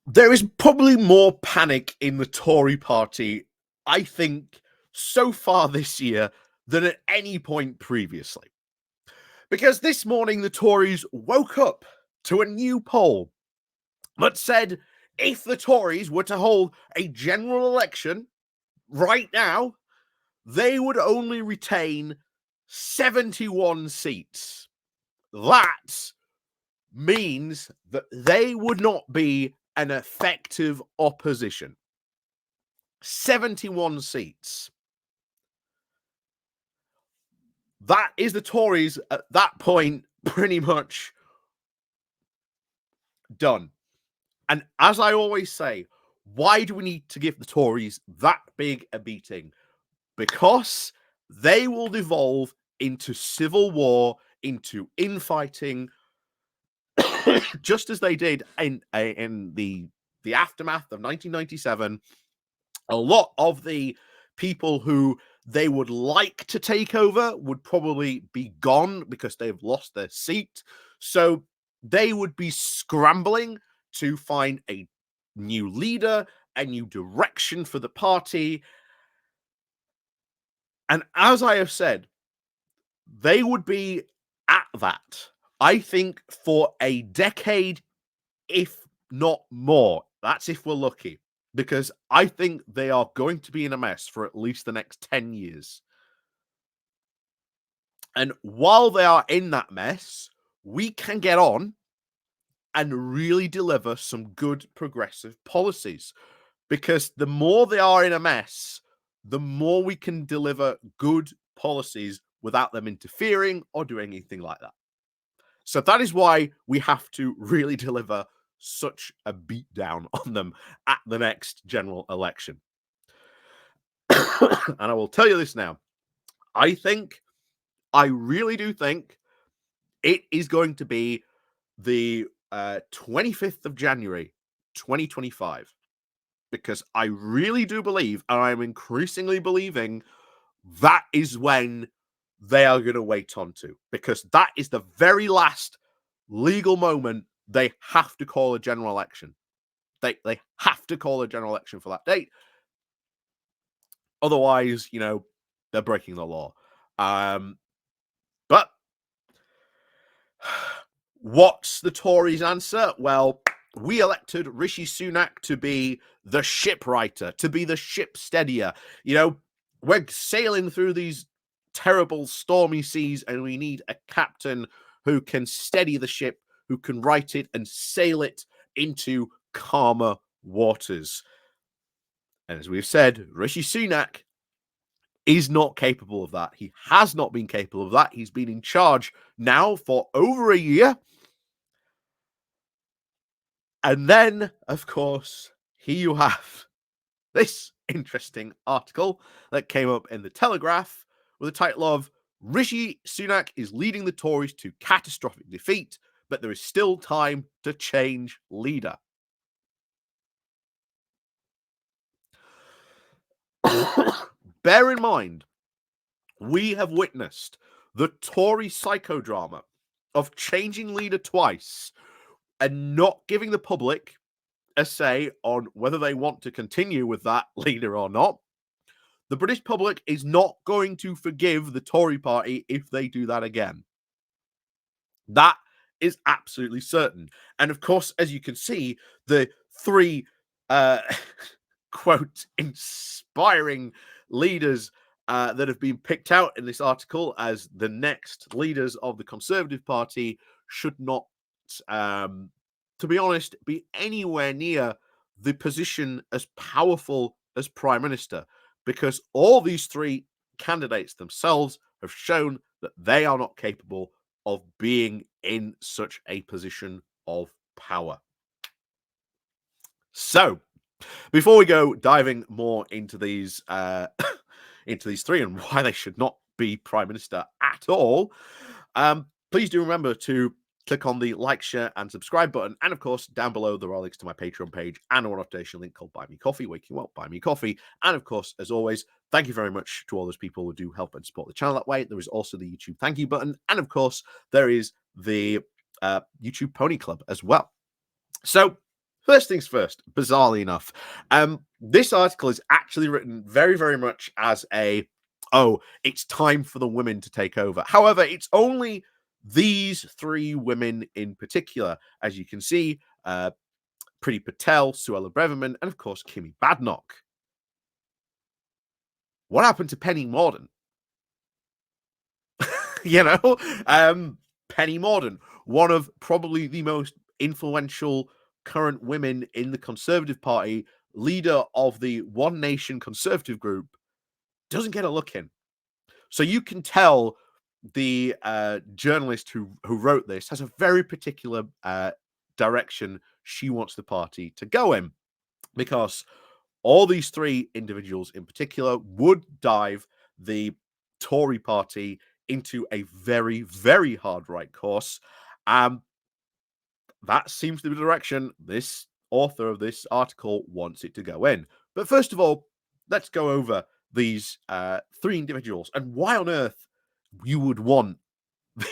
There is probably more panic in the Tory party, I think, so far this year than at any point previously. Because this morning the Tories woke up to a new poll that said if the Tories were to hold a general election right now, they would only retain 71 seats. That means that they would not be an effective opposition. 71 seats. That is the Tories at that point pretty much done. And as I always say, why do we need to give the Tories that big a beating? Because they will devolve into civil war, into infighting, just as they did in the aftermath of 1997. A lot of the people who they would like to take over would probably be gone because they've lost their seat. So they would be scrambling to find a new leader, a new direction for the party. And as I have said, they would be at that, I think, for a decade, if not more. That's if we're lucky, because I think they are going to be in a mess for at least the next 10 years. And while they are in that mess, we can get on and really deliver some good progressive policies, because the more they are in a mess, the more we can deliver good policies without them interfering or doing anything like that. So that is why we have to really deliver such a beatdown on them at the next general election. And I will tell you this now. I really do think it is going to be the 25th of January, 2025. Because I really do believe, and I'm increasingly believing, that is when they are going to wait on to. Because that is the very last legal moment they have to call a general election. They have to call a general election for that date. Otherwise, they're breaking the law. But what's the Tories' answer? Well, we elected Rishi Sunak to be the shipwriter, to be the ship steadier. We're sailing through these terrible stormy seas, and we need a captain who can steady the ship, who can right it and sail it into calmer waters. And as we've said, Rishi Sunak is not capable of that. He has not been capable of that. He's been in charge now for over a year. And then, of course, here you have this interesting article that came up in the Telegraph with the title of Rishi Sunak is leading the Tories to catastrophic defeat, but there is still time to change leader. Bear in mind, we have witnessed the Tory psychodrama of changing leader twice and not giving the public a say on whether they want to continue with that leader or not. The British public is not going to forgive the Tory party if they do that again. That is absolutely certain. And of course, as you can see, the three quote inspiring leaders that have been picked out in this article as the next leaders of the Conservative Party should not, to be honest, be anywhere near the position as powerful as Prime Minister, because all these three candidates themselves have shown that they are not capable of being in such a position of power. So, before we go diving more into these three and why they should not be Prime Minister at all, please do remember to click on the like, share, and subscribe button. And of course, down below, there are links to my Patreon page and a one-off link called Buy Me Coffee, where you can buy me coffee. And of course, as always, thank you very much to all those people who do help and support the channel that way. There is also the YouTube thank you button. And of course, there is the YouTube Pony Club as well. So First things first, bizarrely enough, this article is actually written very, very much as a, oh, it's time for the women to take over. However, it's only these three women in particular. As you can see, Priti Patel, Suella Braverman, and of course, Kemi Badenoch. What happened to Penny Mordaunt? you know, Penny Mordaunt, one of probably the most influential current women in the Conservative Party, leader of the One Nation Conservative group, doesn't get a look in. So you can tell the journalist who wrote this has a very particular direction she wants the party to go in, because all these three individuals in particular would dive the Tory party into a very, very hard right course. That seems to be the direction this author of this article wants it to go in. But first of all, let's go over these three individuals and why on earth you would want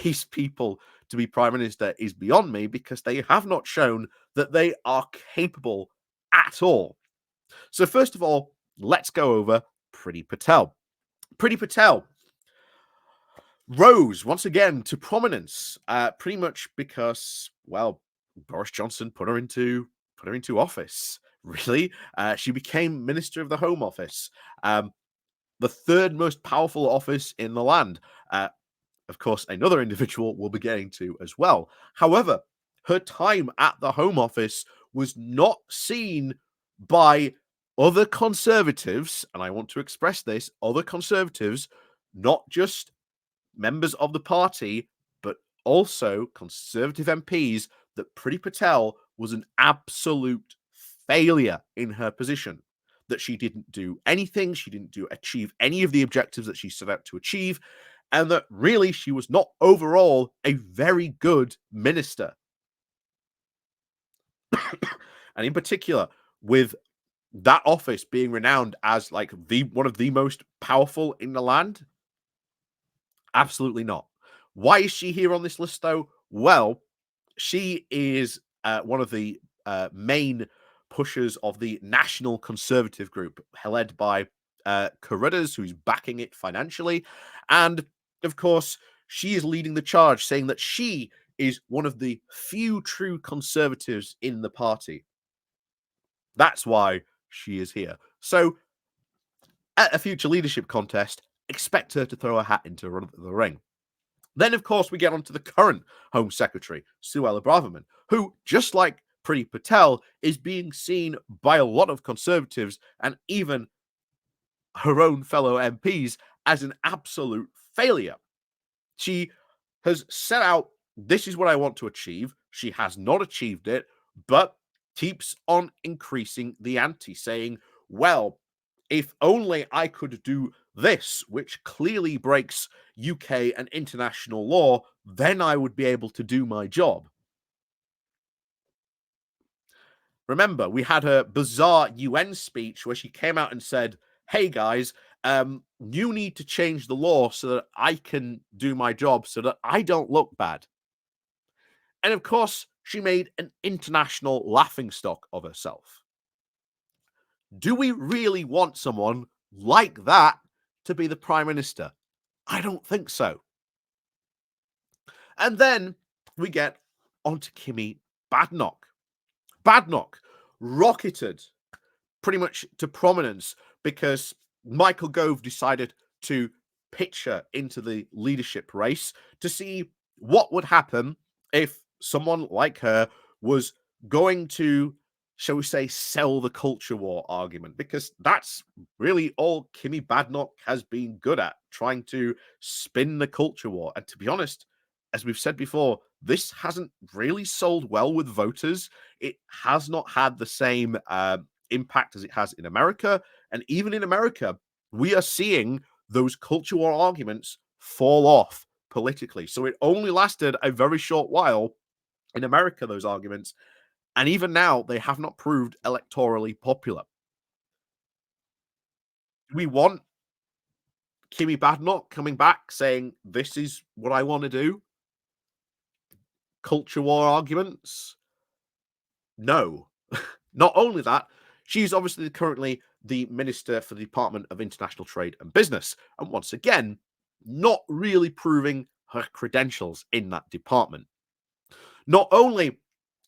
these people to be prime minister is beyond me, because they have not shown that they are capable at all. So first of all, let's go over Priti Patel. Priti Patel rose once again to prominence, pretty much because, well, Boris Johnson put her into office. Really, she became Minister of the Home Office, the third most powerful office in the land. Of course, another individual we'll be getting to as well. However, her time at the Home Office was not seen by other Conservatives, and I want to express this, other Conservatives, not just members of the party, but also Conservative MPs, that Priti Patel was an absolute failure in her position. That she didn't do anything, she didn't achieve any of the objectives that she set out to achieve, and that really she was not overall a very good minister. And in particular, with that office being renowned as like the one of the most powerful in the land, absolutely not. Why is she here on this list, though? Well, she is one of the main pushers of the National Conservative Group, led by Carruthers, who's backing it financially. And of course, she is leading the charge, saying that she is one of the few true conservatives in the party. That's why she is here. So, at a future leadership contest, expect her to throw a hat into the ring. Then, of course, we get on to the current Home Secretary, Suella Braverman, who, just like Priti Patel, is being seen by a lot of Conservatives and even her own fellow MPs as an absolute failure. She has set out, this is what I want to achieve. She has not achieved it, but keeps on increasing the ante, saying, well, if only I could do this, which clearly breaks UK and international law, then I would be able to do my job. Remember, we had her bizarre UN speech where she came out and said, hey guys, you need to change the law so that I can do my job, so that I don't look bad. And of course, she made an international laughingstock of herself. Do we really want someone like that to be the Prime Minister? I don't think so. And then we get onto Kemi Badenoch. Badenoch rocketed pretty much to prominence because Michael Gove decided to pitch her into the leadership race to see what would happen if someone like her was going to, shall we say, sell the culture war argument, because that's really all Kemi Badenoch has been good at, trying to spin the culture war. And to be honest, as we've said before, this hasn't really sold well with voters. It has not had the same impact as it has in America. And even in America, we are seeing those culture war arguments fall off politically. So it only lasted a very short while in America, those arguments. And even now, they have not proved electorally popular. We want Kemi Badenoch coming back saying, this is what I want to do. Culture war arguments? No. Not only that, she's obviously currently the Minister for the Department of International Trade and Business. And once again, not really proving her credentials in that department. Not only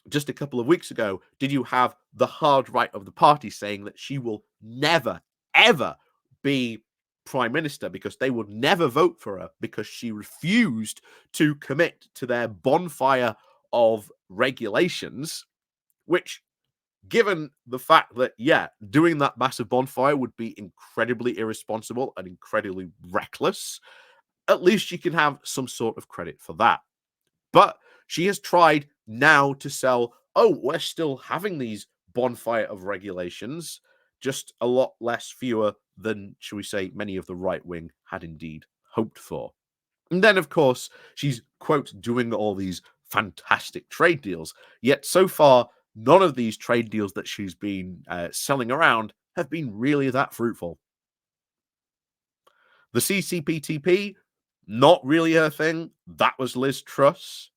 just a couple of weeks ago did you have the hard right of the party saying that she will never, ever be prime minister because they would never vote for her because she refused to commit to their bonfire of regulations, which, given the fact that, yeah, doing that massive bonfire would be incredibly irresponsible and incredibly reckless, at least you can have some sort of credit for that. But she has tried now to sell, oh, we're still having these bonfire of regulations, just a lot less fewer than, shall we say, many of the right wing had indeed hoped for. And then, of course, she's, quote, doing all these fantastic trade deals. Yet so far, none of these trade deals that she's been selling around have been really that fruitful. The CCPTP, not really her thing. That was Liz Truss.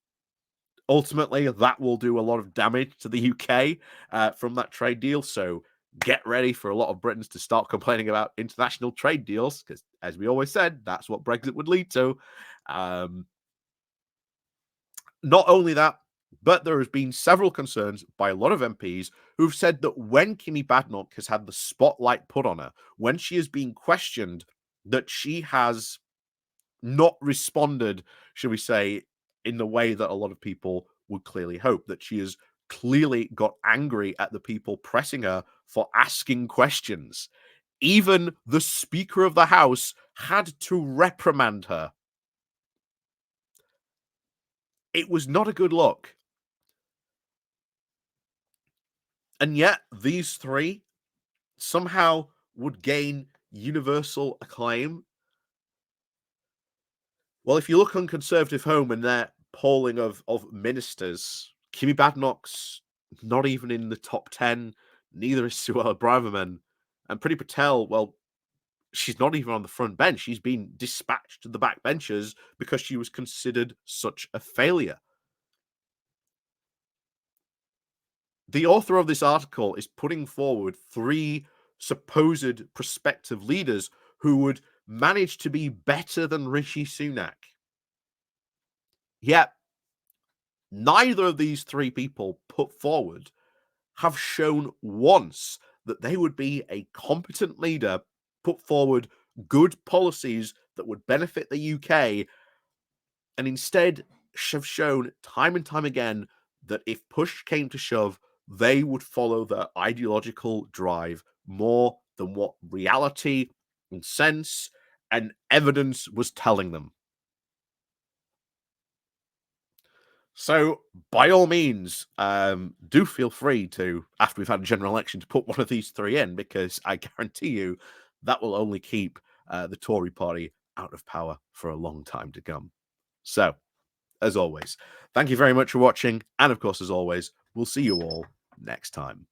Ultimately, that will do a lot of damage to the UK from that trade deal. So get ready for a lot of Britons to start complaining about international trade deals, because, as we always said, that's what Brexit would lead to. Not only that, but there has been several concerns by a lot of MPs who've said that when Kemi Badenoch has had the spotlight put on her, when she has been questioned, that she has not responded, shall we say, in the way that a lot of people would clearly hope, that she has clearly got angry at the people pressing her for asking questions. Even the Speaker of the House had to reprimand her. It was not a good look. And yet, these three somehow would gain universal acclaim. Well, if you look on Conservative Home and their polling of ministers, Kemi Badenoch's not even in the top 10, neither is Suella Braverman. And Priti Patel, well, she's not even on the front bench. She's been dispatched to the back benches because she was considered such a failure. The author of this article is putting forward three supposed prospective leaders who would manage to be better than Rishi Sunak. Yet, neither of these three people put forward have shown once that they would be a competent leader, put forward good policies that would benefit the UK, and instead have shown time and time again that if push came to shove, they would follow their ideological drive more than what reality and sense and evidence was telling them. So, by all means, do feel free to, after we've had a general election, to put one of these three in, because I guarantee you that will only keep the Tory party out of power for a long time to come. So, as always, thank you very much for watching. And of course, as always, we'll see you all next time.